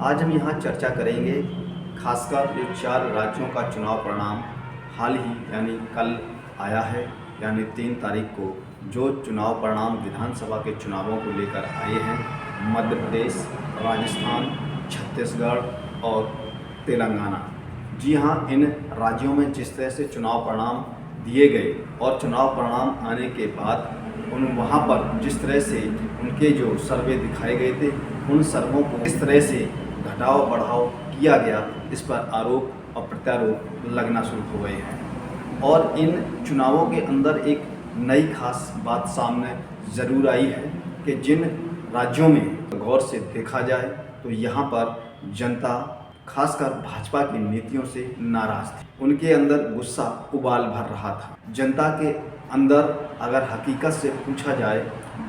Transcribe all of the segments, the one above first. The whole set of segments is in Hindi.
आज हम यहाँ चर्चा करेंगे खासकर जो 4 राज्यों का चुनाव परिणाम हाल ही यानी कल आया है, यानी 3 तारीख को जो चुनाव परिणाम विधानसभा के चुनावों को लेकर आए हैं। मध्य प्रदेश, राजस्थान, छत्तीसगढ़ और तेलंगाना। जी हाँ, इन राज्यों में जिस तरह से चुनाव परिणाम दिए गए और चुनाव परिणाम आने के बाद वहाँ पर जिस तरह से उनके जो सर्वे दिखाए गए थे, उन सर्वों को इस तरह से घटाव बढ़ाव किया गया, इस पर आरोप और प्रत्यारोप लगना शुरू हो गए हैं। और इन चुनावों के अंदर एक नई खास बात सामने ज़रूर आई है कि जिन राज्यों में गौर से देखा जाए तो यहाँ पर जनता खासकर भाजपा की नीतियों से नाराज़ थी। उनके अंदर गुस्सा उबाल भर रहा था। जनता के अंदर अगर हकीकत से पूछा जाए,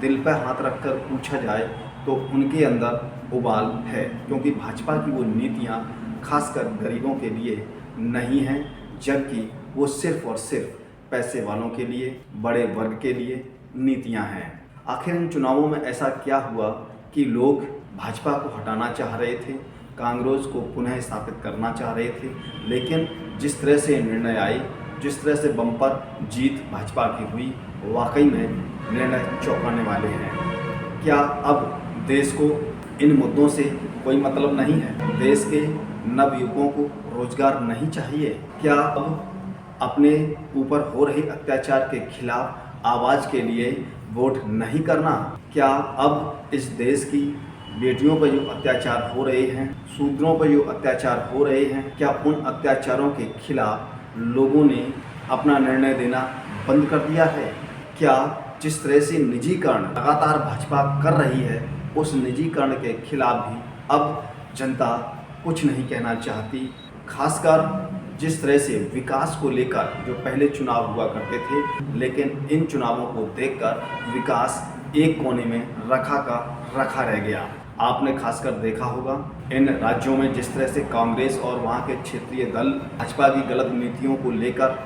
दिल पर हाथ रखकर पूछा जाए तो उनके अंदर उबाल है, क्योंकि भाजपा की वो नीतियाँ खासकर गरीबों के लिए नहीं हैं, जबकि वो सिर्फ़ और सिर्फ पैसे वालों के लिए, बड़े वर्ग के लिए नीतियाँ हैं। आखिर इन चुनावों में ऐसा क्या हुआ कि लोग भाजपा को हटाना चाह रहे थे, कांग्रेस को पुनः स्थापित करना चाह रहे थे, लेकिन जिस तरह से निर्णय आए, जिस तरह से बम्पर जीत भाजपा की हुई, वाकई में निर्णय चौंकाने वाले हैं। क्या अब देश को इन मुद्दों से कोई मतलब नहीं है? देश के नवयुवकों को रोजगार नहीं चाहिए? क्या अब अपने ऊपर हो रहे अत्याचार के खिलाफ आवाज़ के लिए वोट नहीं करना? क्या अब इस देश की बेटियों पर जो अत्याचार हो रहे हैं, शूद्रों पर जो अत्याचार हो रहे हैं, क्या उन अत्याचारों के खिलाफ लोगों ने अपना निर्णय देना बंद कर दिया है? क्या जिस तरह से निजीकरण लगातार भाजपा कर रही है, उस निजीकरण के खिलाफ भी अब जनता कुछ नहीं कहना चाहती? खासकर जिस तरह से विकास को लेकर जो पहले चुनाव हुआ करते थे, लेकिन इन चुनावों को देखकर विकास एक कोने में रखा का रखा रह गया। आपने खासकर देखा होगा इन राज्यों में जिस तरह से कांग्रेस और वहाँ के क्षेत्रीय दल भाजपा की गलत नीतियों को लेकर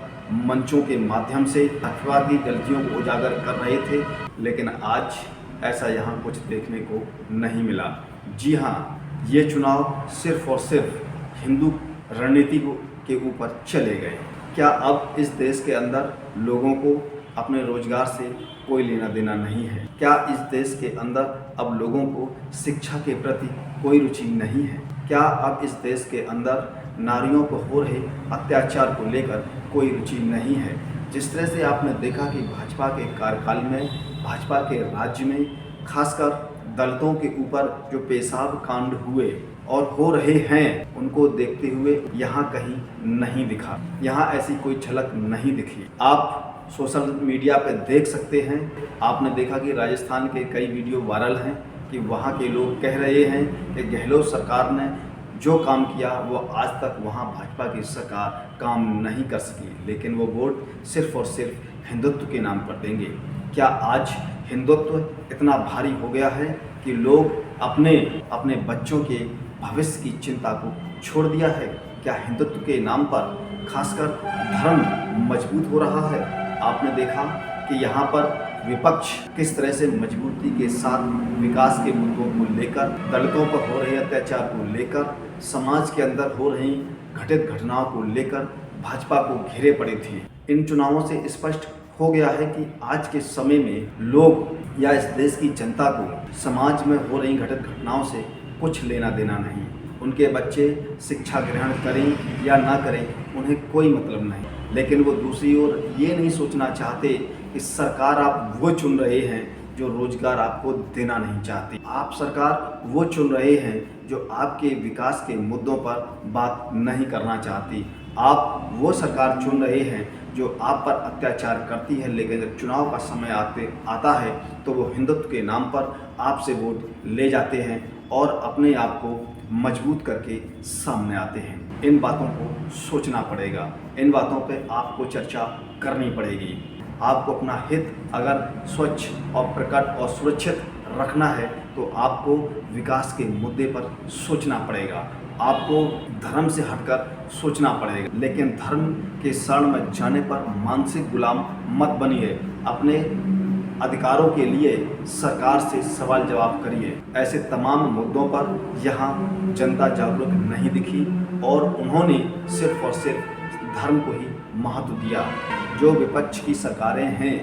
मंचों के माध्यम से भाजपा की गलतियों को उजागर कर रहे थे, लेकिन आज ऐसा यहाँ कुछ देखने को नहीं मिला। जी हाँ, ये चुनाव सिर्फ और सिर्फ हिंदू रणनीति के ऊपर चले गए। क्या अब इस देश के अंदर लोगों को अपने रोजगार से कोई लेना देना नहीं है? क्या इस देश के अंदर अब लोगों को शिक्षा के प्रति कोई रुचि नहीं है? क्या अब इस देश के अंदर नारियों पर हो रहे अत्याचार को लेकर कोई रुचि नहीं है? जिस तरह से आपने देखा कि भाजपा के कार्यकाल में, भाजपा के राज्य में खासकर दलितों के ऊपर जो पेशाब कांड हुए और हो रहे हैं, उनको देखते हुए यहाँ कहीं नहीं दिखा, यहाँ ऐसी कोई झलक नहीं दिखी। आप सोशल मीडिया पर देख सकते हैं, आपने देखा कि राजस्थान के कई वीडियो वायरल हैं कि वहाँ के लोग कह रहे हैं कि गहलोत सरकार ने जो काम किया वो आज तक वहाँ भाजपा की सरकार काम नहीं कर सकी, लेकिन वो वोट सिर्फ और सिर्फ हिंदुत्व के नाम पर देंगे। क्या आज हिंदुत्व इतना भारी हो गया है कि लोग अपने बच्चों के भविष्य की चिंता को छोड़ दिया है? क्या हिंदुत्व के नाम पर खासकर धर्म मजबूत हो रहा है? आपने देखा कि यहाँ पर विपक्ष किस तरह से मजबूती के साथ विकास के मुद्दों को लेकर, दलितों पर हो रहे अत्याचार को लेकर, समाज के अंदर हो रही घटित घटनाओं को लेकर भाजपा को घेरे पड़े थे। इन चुनावों से स्पष्ट हो गया है कि आज के समय में लोग या इस देश की जनता को समाज में हो रही घटित घटनाओं से कुछ लेना देना नहीं। उनके बच्चे शिक्षा ग्रहण करें या ना करें, उन्हें कोई मतलब नहीं, लेकिन वो दूसरी ओर ये नहीं सोचना चाहते कि सरकार आप वो चुन रहे हैं जो रोजगार आपको देना नहीं चाहती। आप सरकार वो चुन रहे हैं जो आपके विकास के मुद्दों पर बात नहीं करना चाहती। आप वो सरकार चुन रहे हैं जो आप पर अत्याचार करती है, लेकिन जब चुनाव का समय आता है तो वो हिंदुत्व के नाम पर आपसे वोट ले जाते हैं और अपने आप को मजबूत करके सामने आते हैं। इन बातों को सोचना पड़ेगा, इन बातों पे आपको चर्चा करनी पड़ेगी। आपको अपना हित अगर स्वच्छ और प्रकट और सुरक्षित रखना है तो आपको विकास के मुद्दे पर सोचना पड़ेगा, आपको धर्म से हटकर सोचना पड़ेगा। लेकिन धर्म के शरण में जाने पर मानसिक गुलाम मत बनिए। अपने अधिकारों के लिए सरकार से सवाल जवाब करिए। ऐसे तमाम मुद्दों पर यहाँ जनता जागरूक नहीं दिखी और उन्होंने सिर्फ और सिर्फ धर्म को ही महत्व दिया। जो विपक्ष की सरकारें हैं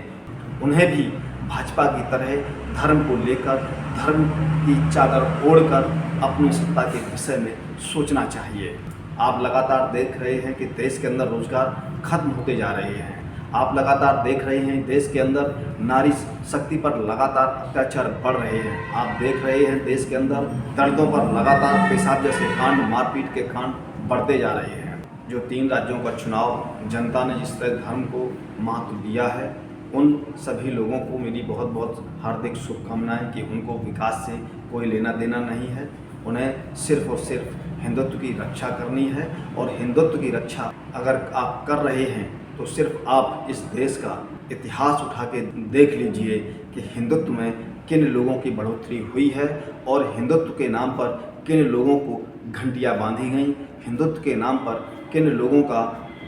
उन्हें भी भाजपा की तरह धर्म को लेकर, धर्म की चादर ओढ़कर अपनी सत्ता के विषय में सोचना चाहिए। आप लगातार देख रहे हैं कि देश के अंदर रोजगार खत्म होते जा रहे हैं। आप लगातार देख रहे हैं देश के अंदर नारी शक्ति पर लगातार अत्याचार बढ़ रहे हैं। आप देख रहे हैं देश के अंदर दलितों पर लगातार पेशाब जैसे कांड, मारपीट के कांड बढ़ते जा रहे हैं। जो 3 राज्यों का चुनाव जनता ने जिस तरह धर्म को महत्व दिया है, उन सभी लोगों को मेरी बहुत बहुत हार्दिक शुभकामनाएं कि उनको विकास से कोई लेना देना नहीं है। उन्हें सिर्फ और सिर्फ हिंदुत्व की रक्षा करनी है और हिंदुत्व की रक्षा अगर आप कर रहे हैं तो सिर्फ आप इस देश का इतिहास उठा के देख लीजिए कि हिंदुत्व में किन लोगों की बढ़ोतरी हुई है और हिंदुत्व के नाम पर किन लोगों को घंटियां बांधी गईं, हिंदुत्व के नाम पर किन लोगों का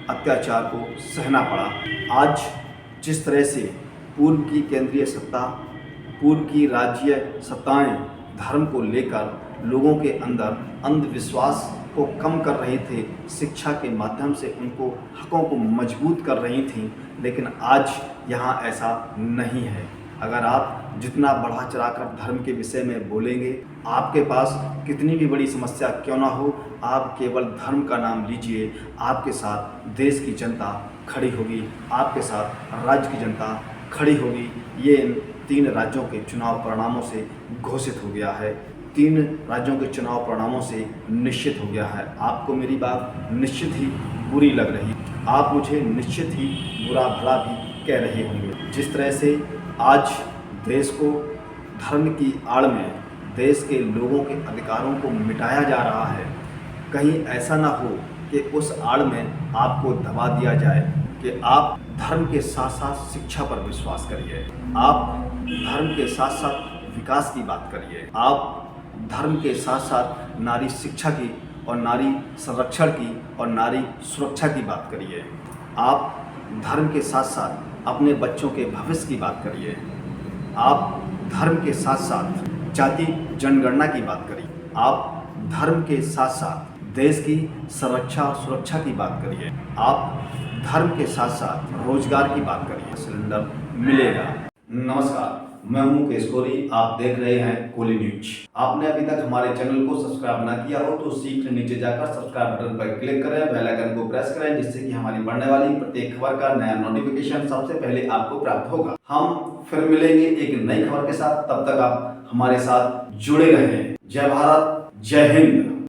अत्याचार को सहना पड़ा। आज जिस तरह से पूर्व की केंद्रीय सत्ता, पूर्व की राज्य सत्ताएं धर्म को लेकर लोगों के अंदर अंधविश्वास को कम कर रही थी, शिक्षा के माध्यम से उनको हकों को मजबूत कर रही थी, लेकिन आज यहाँ ऐसा नहीं है। अगर आप जितना बढ़ा चढ़ाकर धर्म के विषय में बोलेंगे, आपके पास कितनी भी बड़ी समस्या क्यों ना हो, आप केवल धर्म का नाम लीजिए, आपके साथ देश की जनता खड़ी होगी, आपके साथ राज्य की जनता खड़ी होगी। ये इन 3 राज्यों के चुनाव परिणामों से घोषित हो गया है, 3 राज्यों के चुनाव परिणामों से निश्चित हो गया है। आपको मेरी बात निश्चित ही बुरी लग रही, आप मुझे निश्चित ही बुरा भला भी कह रहे होंगे। जिस तरह से आज देश को धर्म की आड़ में देश के लोगों के अधिकारों को मिटाया जा रहा है, कहीं ऐसा ना हो कि उस आड़ में आपको दबा दिया जाए कि आप धर्म के साथ साथ शिक्षा पर विश्वास करिए, आप धर्म के साथ साथ विकास की बात करिए, आप धर्म के साथ साथ नारी शिक्षा की और नारी संरक्षण की और नारी सुरक्षा की बात करिए, आप धर्म के साथ साथ अपने बच्चों के भविष्य की बात करिए, आप धर्म के साथ साथ जाति जनगणना की बात करिए, आप धर्म के साथ साथ देश की संरक्षा और सुरक्षा की बात करिए, आप धर्म के साथ साथ रोजगार की बात करिए, सिलेंडर मिलेगा। नमस्कार, मैं हूं केशकोरी, आप देख रहे हैं कोली न्यूज। आपने अभी तक हमारे चैनल को सब्सक्राइब ना किया हो तो शीघ्र नीचे जाकर सब्सक्राइब बटन पर क्लिक करें, बेल आइकन को प्रेस करें, जिससे कि हमारी बढ़ने वाली प्रत्येक खबर का नया नोटिफिकेशन सबसे पहले आपको प्राप्त होगा। हम फिर मिलेंगे एक नई खबर के साथ, तब तक आप हमारे साथ जुड़े रहें। जय भारत, जय हिंद।